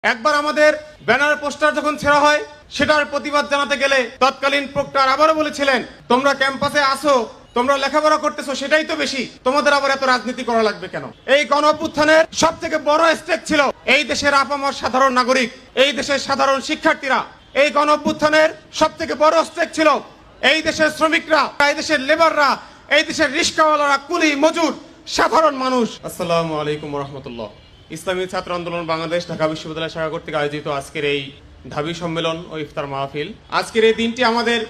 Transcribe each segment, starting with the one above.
একবার আমাদের banner poster যখন ছেড়া হয় সেটার প্রতিবাদ জানাতে গেলে তৎকালীন প্রক্টর আবারও বলেছিলেন, তোমরা ক্যাম্পাসে আসো, তোমরা লেখাপড়া করতেছো, সেটাই তো বেশি, তোমাদের আবার এত রাজনীতি করা লাগবে কেন? এই গণ অভ্যুত্থানের সব থেকে বড় স্টেক ছিল এই দেশের আপামর সাধারণ নাগরিক, এই দেশের সাধারণ শিক্ষার্থীরা। এই গণ অভ্যুত্থানের সব থেকে বড় স্টেক ছিল এই দেশের শ্রমিকরা, এই দেশের লেবাররা, এই দেশের রিস্কাওয়ালারা, কুলি মজুর, সাধারণ মানুষ। আসসালামু আলাইকুম রহমতুল্লাহ। ইসলামী ছাত্র আন্দোলন বাংলাদেশ ঢাকা বিশ্ববিদ্যালয় শাখা কর্তৃক আয়োজিত আজকের এই ঢাবি সম্মেলন ও ইফতার মাহফিল, আজকের এই দিনটি আমাদের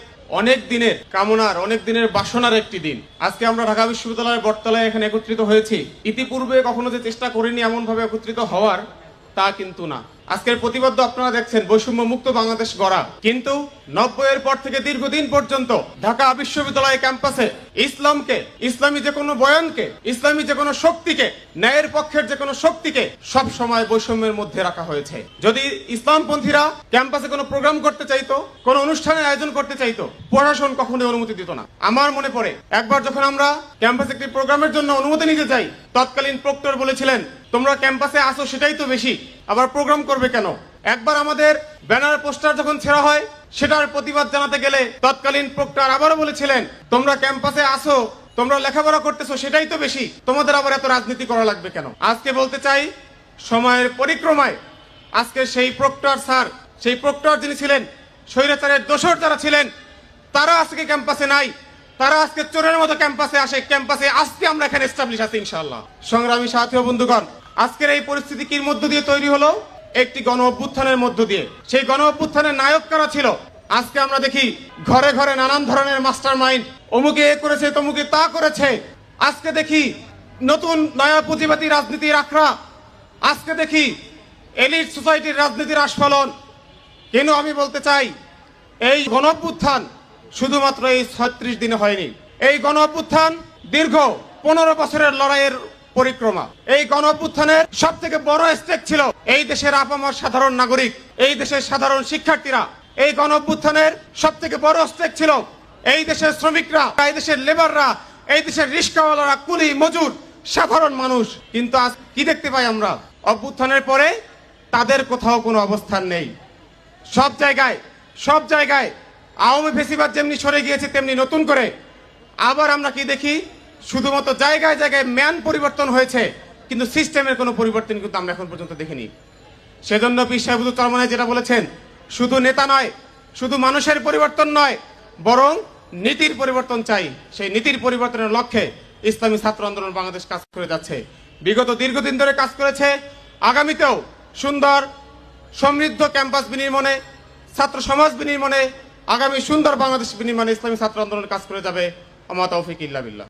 অনেক দিনের কামনার, অনেক দিনের বাসনার একটি দিন। আজকে আমরা ঢাকা বিশ্ববিদ্যালয়ের বটতলায় এখানে একত্রিত হয়েছি। ইতিপূর্বে কখনো যে চেষ্টা করিনি এমন ভাবে একত্রিত হওয়ার, তা কিন্তু না। আজকের প্রতিবাদ আপনারা দেখছেন বৈষম্য মুক্ত বাংলাদেশ গড়া, কিন্তু 90-এর পর থেকে দীর্ঘদিন পর্যন্ত ঢাকা বিশ্ববিদ্যালয় ক্যাম্পাসে ইসলামকে, ইসলামী যে কোনো বয়ানকে, ইসলামী যে কোনো শক্তিকে, ন্যায়ের পক্ষের যে কোনো শক্তিকে সব সময় বৈষম্যের মধ্যে রাখা হয়েছে। যদি ইসলামপন্থীরা ক্যাম্পাসে কোনো প্রোগ্রাম করতে চাইতো, কোনো অনুষ্ঠানের আয়োজন করতে চাইতো, প্রশাসন কখনোই অনুমতি দিত না। আমার মনে পড়ে একবার যখন আমরা ক্যাম্পাসে একটি প্রোগ্রামের জন্য অনুমতি নিতে যাই, তৎকালীন প্রক্টর বলেছিলেন, তোমরা ক্যাম্পাসে আসো, সেটাই তো বেশি, আবার প্রোগ্রাম করবে কেন? একবার আমাদের ব্যানার পোস্টার যখন ছেড়া হয় সেটার প্রতিবাদ জানাতে গেলে তৎকালীন প্রক্টর আবারও বলেছিলেন, তোমরা ক্যাম্পাসে আসো, তোমরা লেখাপড়া করতেছো, সেটাই তো বেশি, তোমাদের আবার এত রাজনীতি করা লাগবে কেন? আজকে বলতে চাই, সময়ের পরিক্রমায় আজকে সেই প্রক্টর স্যার, সেই প্রক্টর যিনি ছিলেন, স্বৈরাচারের দোসর যারা ছিলেন, তারা আজকে ক্যাম্পাসে নাই। তারা আজকে চোরের মতো ক্যাম্পাসে আসে। ক্যাম্পাসে আজকে আমরা এখানে এস্টাবলিশ আছি ইনশাআল্লাহ। সংগ্রামী সাথী ও বন্ধুগণ, আজকের এই পরিস্থিতি কির মধ্য দিয়ে তৈরি হলো? একটি গণ অভ্যুত্থানের মধ্য দিয়ে। সেই গণ অভ্যুত্থানের নায়ক কারা ছিল? আজকে আমরা দেখি ঘরে ঘরে নানান ধরনের মাস্টার মাইন্ড, অমুকে এ করেছে, তমুকে তা করেছে। আজকে দেখি নতুন নয়া পুঁজিবাদী রাজনীতির আখড়া, আজকে দেখি এলিট সোসাইটির রাজনীতির আস্ফালন। কিন্তু আমি বলতে চাই, এই গণ অভ্যুত্থান শুধুমাত্র এই 36 দিনে হয়নি। এই গণ অভ্যুত্থান দীর্ঘ 15 বছরের লড়াইয়ের পরিক্রমা। এই গণ অভ্যুত্থানের সব থেকে বড় স্টেক ছিল এই দেশের আপামর সাধারণ নাগরিক, এই দেশের সাধারণ শিক্ষার্থীরা। এই গণ অভ্যুত্থানের সব থেকে বড় স্টেক ছিল এই দেশের শ্রমিকরা, এই দেশের লেবাররা, এই দেশের রিস্কাওয়ালারা, কুলি মজুর, সাধারণ মানুষ। কিন্তু আজ কি দেখতে পাই আমরা? অভ্যুত্থানের পরে তাদের কোথাও কোনো অবস্থান নেই। সব জায়গায় আওয়ামী ফেসিবাদ যেমনি সরে গিয়েছে, তেমনি নতুন করে আবার আমরা কি দেখি? শুধুমাত্র জায়গায় জায়গায় ম্যান পরিবর্তন হয়েছে, কিন্তু সিস্টেমের কোনো পরিবর্তন কিন্তু আমরা এখন পর্যন্ত দেখিনি। সেজন্য পীর সাহেব হুজুর চরমনাই যেটা বলেছেন, শুধু নেতা নয়, শুধু মানুষের পরিবর্তন নয়, বরং নীতির পরিবর্তন চাই। সেই নীতির পরিবর্তনের লক্ষ্যে ইসলামী ছাত্র আন্দোলন বাংলাদেশ কাজ করে যাচ্ছে। বিগত দীর্ঘদিন ধরে কাজ করেছে। আগামীতেও সুন্দর সমৃদ্ধ ক্যাম্পাস বিনির্মাণে, ছাত্র সমাজ বিনির্মাণে, আগামী সুন্দর বাংলাদেশ বিনির্মাণে ইসলামী ছাত্র আন্দোলন কাজ করে যাবে। আমা তৌফিক ইল্লা বিল্লাহ।